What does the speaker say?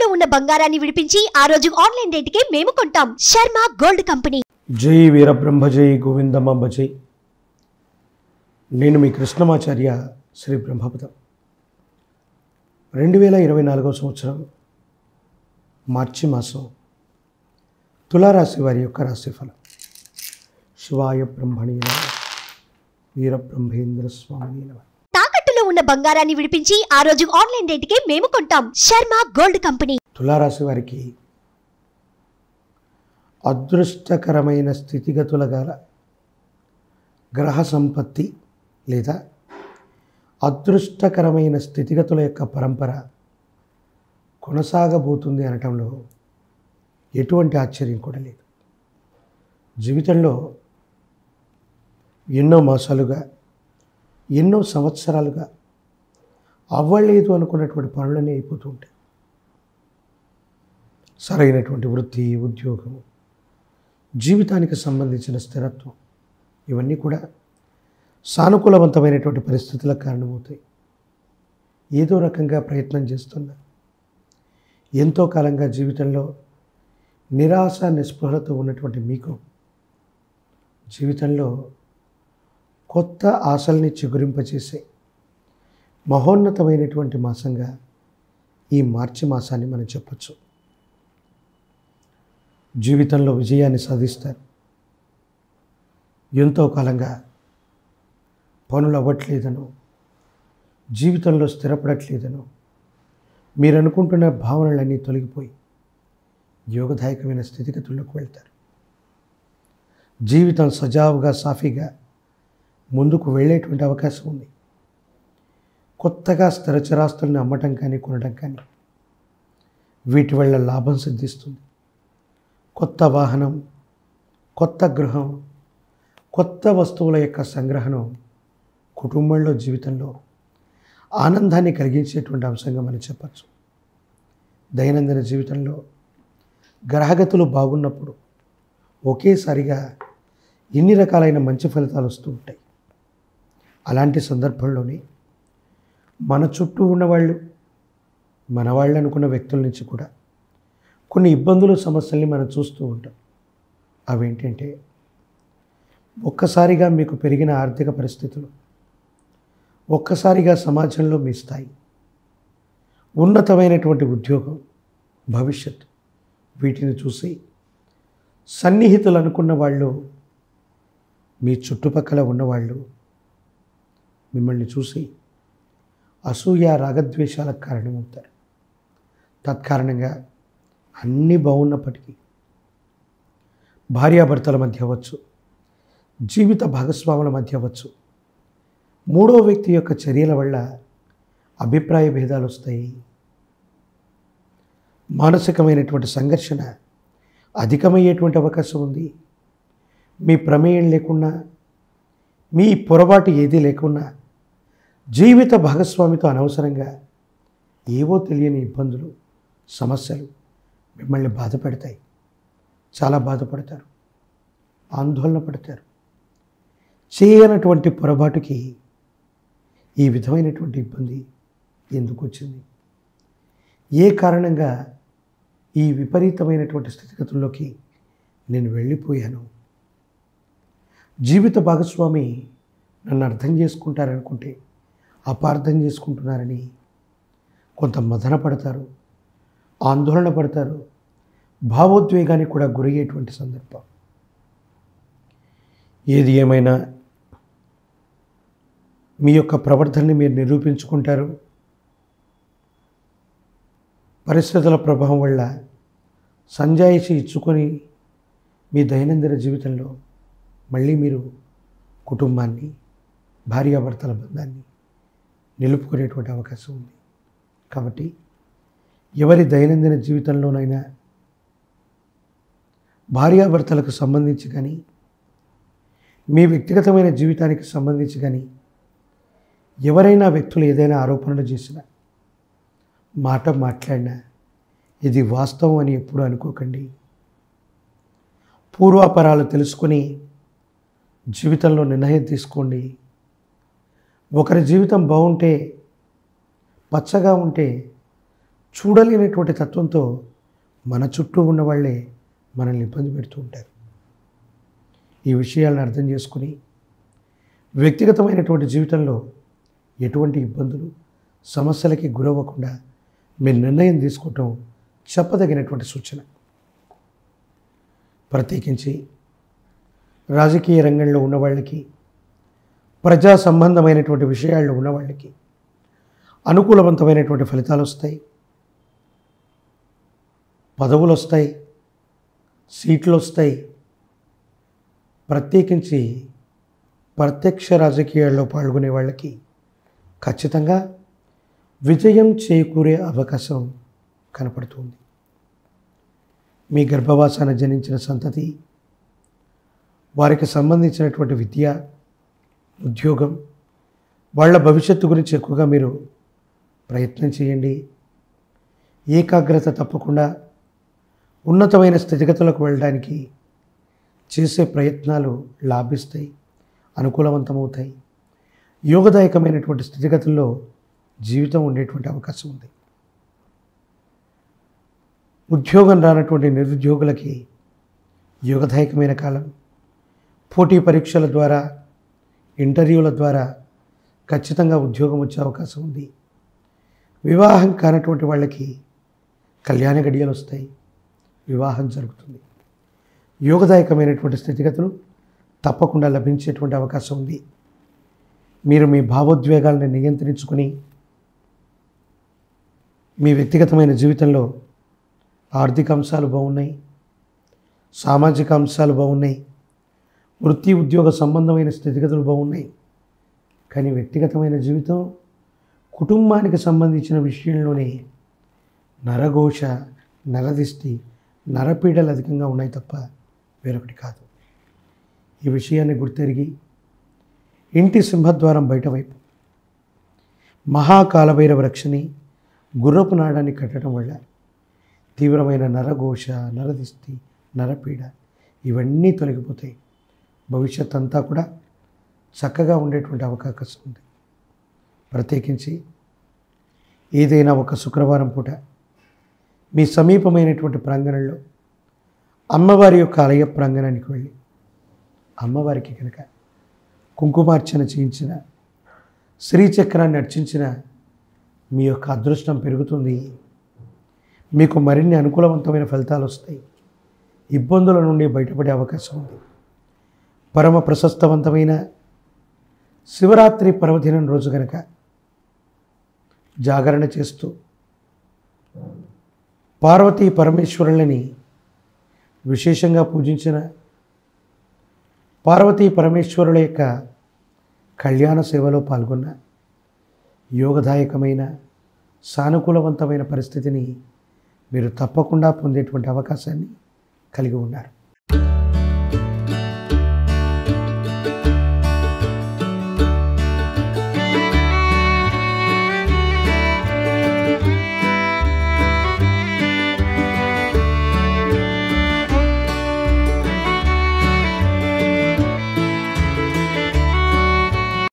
తాకట్టులో ఉన్న బంగారాన్ని విడిపించి ఆ రోజు ఆన్లైన్ రేటుకే మేము కొంటాం. Sharma gold company. జై వీరబ్రహ్మ జై గోవిందమ్మ జై. నేను మీ కృష్ణమాచార్య శ్రీ బ్రహ్మపదం. 2024 సంవత్సరం మార్చి మాసం తులారాశి వారి యొక్క రాశిఫలం. శివాయ బ్రహ్మణి నమః. వీరబ్రహ్మేంద్ర స్వామి నమః. తాకట్టులో ఉన్న బంగారాన్ని విడిపించి ఆ రోజు ఆన్లైన్ రేటుకే మేము కొంటాం. Sharma gold company. తులారాశి వారికి అదృష్టకరమైన స్థితిగతుల గల గ్రహ సంపత్తి లేదా అదృష్టకరమైన స్థితిగతుల యొక్క పరంపర కొనసాగబోతుంది అనటంలో ఎటువంటి ఆశ్చర్యం కూడా లేదు. జీవితంలో ఎన్నో మాసాలుగా ఎన్నో సంవత్సరాలుగా అవ్వలేదు అనుకున్నటువంటి పనులన్నీ అయిపోతూ ఉంటాయి. సరైనటువంటి వృత్తి, ఉద్యోగం, జీవితానికి సంబంధించిన స్థిరత్వం ఇవన్నీ కూడా సానుకూలవంతమైనటువంటి పరిస్థితులకు కారణమవుతాయి. ఏదో రకంగా ప్రయత్నం చేస్తున్నా ఎంతో కాలంగా జీవితంలో నిరాశ నిస్పృహలతో ఉన్నటువంటి మీకు జీవితంలో కొత్త ఆశల్ని చిగురింపచేసే మహోన్నతమైనటువంటి మాసంగా ఈ మార్చి మాసాన్ని మనం చెప్పచ్చు. జీవితంలో విజయాన్ని సాధిస్తారు. ఎంతో కాలంగా పనులు అవ్వట్లేదనో, జీవితంలో స్థిరపడట్లేదనో మీరు అనుకుంటున్న భావనలన్నీ తొలగిపోయి యోగదాయకమైన స్థితిగతుల్లోకి వెళ్తారు. జీవితం సజావుగా సాఫీగా ముందుకు వెళ్ళేటువంటి అవకాశం ఉంది. కొత్తగా స్థిరచరాస్తుల్ని అమ్మటం కానీ కొనడం కానీ వీటి వల్ల లాభం సిద్ధిస్తుంది. కొత్త వాహనం, కొత్త గృహం, కొత్త వస్తువుల యొక్క సంగ్రహణం కుటుంబంలో జీవితంలో ఆనందాన్ని కలిగించేటువంటి అంశంగా మనం చెప్పచ్చు. దైనందిన జీవితంలో గ్రహగతులు బాగున్నప్పుడు ఒకేసారిగా ఇన్ని రకాలైన మంచి ఫలితాలు వస్తూ ఉంటాయి. అలాంటి సందర్భంలోనే మన చుట్టూ ఉన్నవాళ్ళు, మన వాళ్ళు అనుకున్న వ్యక్తుల నుంచి కూడా కొన్ని ఇబ్బందులు, సమస్యల్ని మనం చూస్తూ ఉంటాం. అవేంటంటే ఒక్కసారిగా మీకు పెరిగిన ఆర్థిక పరిస్థితులు, ఒక్కసారిగా సమాజంలో మీ స్థాయి, ఉన్నతమైనటువంటి ఉద్యోగం, భవిష్యత్తు వీటిని చూసి సన్నిహితులు అనుకున్న వాళ్ళు, మీ చుట్టుపక్కల ఉన్నవాళ్ళు మిమ్మల్ని చూసి అసూయ, రాగద్వేషాలకు కారణమవుతారు. తత్కారణంగా అన్నీ బాగున్నప్పటికీ భార్యాభర్తల మధ్య అవ్వచ్చు, జీవిత భాగస్వాముల మధ్య అవ్వచ్చు, మూడో వ్యక్తి యొక్క చర్యల వల్ల అభిప్రాయ భేదాలు వస్తాయి. మానసికమైనటువంటి సంఘర్షణ అధికమయ్యేటువంటి అవకాశం ఉంది. మీ ప్రమేయం లేకున్నా, మీ పొరపాటు ఏదీ లేకున్నా జీవిత భాగస్వామితో అనవసరంగా ఏవో తెలియని ఇబ్బందులు, సమస్యలు మిమ్మల్ని బాధ పెడతాయి. చాలా బాధపడతారు, ఆందోళన పడతారు. చేయనటువంటి పొరపాటుకి ఈ విధమైనటువంటి ఇబ్బంది ఎందుకు వచ్చింది, ఏ కారణంగా ఈ విపరీతమైనటువంటి స్థితిగతుల్లోకి నేను వెళ్ళిపోయాను, జీవిత భాగస్వామి నన్ను అర్థం చేసుకుంటారనుకుంటే అపార్థం చేసుకుంటున్నారని కొంత మదన పడతారు, ఆందోళన పడతారు, భావోద్వేగానికి కూడా గురయ్యేటువంటి సందర్భం. ఏది ఏమైనా మీ యొక్క ప్రవర్తనని మీరు నిరూపించుకుంటారు. పరిస్థితుల ప్రభావం వల్ల సంజాయిషి ఇచ్చుకొని మీ దైనందిన జీవితంలో మళ్ళీ మీరు కుటుంబాన్ని, భార్యాభర్తల బంధాన్ని నిలుపుకునేటువంటి అవకాశం ఉంది. కాబట్టి ఎవరి దైనందిన జీవితంలోనైనా భార్యాభర్తలకు సంబంధించి కానీ, మీ వ్యక్తిగతమైన జీవితానికి సంబంధించి కానీ ఎవరైనా వ్యక్తులు ఏదైనా ఆరోపణలు చేసినా, మాట మాట్లాడినా ఇది వాస్తవం అని ఎప్పుడూ అనుకోకండి. పూర్వాపరాలు తెలుసుకొని జీవితంలో నిర్ణయం తీసుకోండి. ఒకరి జీవితం బాగుంటే, పచ్చగా ఉంటే చూడలేనటువంటి తత్వంతో మన చుట్టూ ఉన్న వాళ్ళే మనల్ని ఇబ్బంది పెడుతూ ఉంటారు. ఈ విషయాలను అర్థం చేసుకుని వ్యక్తిగతమైనటువంటి జీవితంలో ఎటువంటి ఇబ్బందులు సమస్యలకి గురవ్వకుండా మీరు నిర్ణయం తీసుకోవటం చెప్పదగినటువంటి సూచన. ప్రత్యేకించి రాజకీయ రంగంలో ఉన్నవాళ్ళకి, ప్రజా సంబంధమైనటువంటి విషయాల్లో ఉన్నవాళ్ళకి అనుకూలవంతమైనటువంటి ఫలితాలు వస్తాయి, పదవులు వస్తాయి, సీట్లు వస్తాయి. ప్రత్యేకించి ప్రత్యక్ష రాజకీయాల్లో పాల్గొనే వాళ్ళకి ఖచ్చితంగా విజయం చేకూరే అవకాశం కనపడుతుంది. మీ గర్భవాసాన జనించిన సంతతి, వారికి సంబంధించినటువంటి విద్య, ఉద్యోగం, వాళ్ళ భవిష్యత్తు గురించి ఎక్కువగా మీరు ప్రయత్నం చేయండి. ఏకాగ్రత తప్పకుండా ఉన్నతమైన స్థితిగతులకు వెళ్ళడానికి చేసే ప్రయత్నాలు లాభిస్తాయి, అనుకూలవంతమవుతాయి. యోగదాయకమైనటువంటి స్థితిగతుల్లో జీవితం ఉండేటువంటి అవకాశం ఉంది. ఉద్యోగం రానటువంటి నిరుద్యోగులకి యోగదాయకమైన కాలం. పోటీ పరీక్షల ద్వారా, ఇంటర్వ్యూల ద్వారా ఖచ్చితంగా ఉద్యోగం వచ్చే అవకాశం ఉంది. వివాహం కానటువంటి వాళ్ళకి కళ్యాణ గడియలు వస్తాయి, వివాహం జరుగుతుంది. యోగదాయకమైనటువంటి స్థితిగతులు తప్పకుండా లభించేటువంటి అవకాశం ఉంది. మీరు మీ భావోద్వేగాలను నియంత్రించుకొని మీ వ్యక్తిగతమైన జీవితంలో ఆర్థిక అంశాలు బాగున్నాయి, సామాజిక అంశాలు బాగున్నాయి, వృత్తి ఉద్యోగ సంబంధమైన స్థితిగతులు బాగున్నాయి. కానీ వ్యక్తిగతమైన జీవితం, కుటుంబానికి సంబంధించిన విషయంలోనే నరఘోష, నరదిష్టి, నరపీడలు అధికంగా ఉన్నాయి తప్ప వేరొకటి కాదు. ఈ విషయాన్ని గుర్తెరిగి ఇంటి సింహద్వారం బయటవైపు మహాకాలభైరవ రక్షని, గుర్రపు నాడాన్ని కట్టడం వల్ల తీవ్రమైన నరఘోష, నరదిష్టి, నరపీడ ఇవన్నీ తొలగిపోతాయి. భవిష్యత్ అంతా కూడా చక్కగా ఉండేటువంటి అవకాశం ఉంది. ప్రత్యేకించి ఏదైనా ఒక శుక్రవారం పూట మీ సమీపమైనటువంటి ప్రాంగణంలో అమ్మవారి యొక్క ఆలయ ప్రాంగణానికి వెళ్ళి అమ్మవారికి కనుక కుంకుమార్చన చేయించిన, శ్రీచక్రాన్ని అర్చించిన మీ యొక్క అదృష్టం పెరుగుతుంది. మీకు మరిన్ని అనుకూలవంతమైన ఫలితాలు వస్తాయి. ఇబ్బందుల నుండి బయటపడే అవకాశం ఉంది. పరమ ప్రశస్తవంతమైన శివరాత్రి పర్వదినం రోజు కనుక జాగరణ చేస్తూ పార్వతీ పరమేశ్వరులని విశేషంగా పూజించిన, పార్వతీ పరమేశ్వరుల యొక్క కళ్యాణ సేవలో పాల్గొన్న యోగదాయకమైన, సానుకూలవంతమైన పరిస్థితిని మీరు తప్పకుండా పొందేటువంటి అవకాశాన్ని కలిగి ఉన్నారు.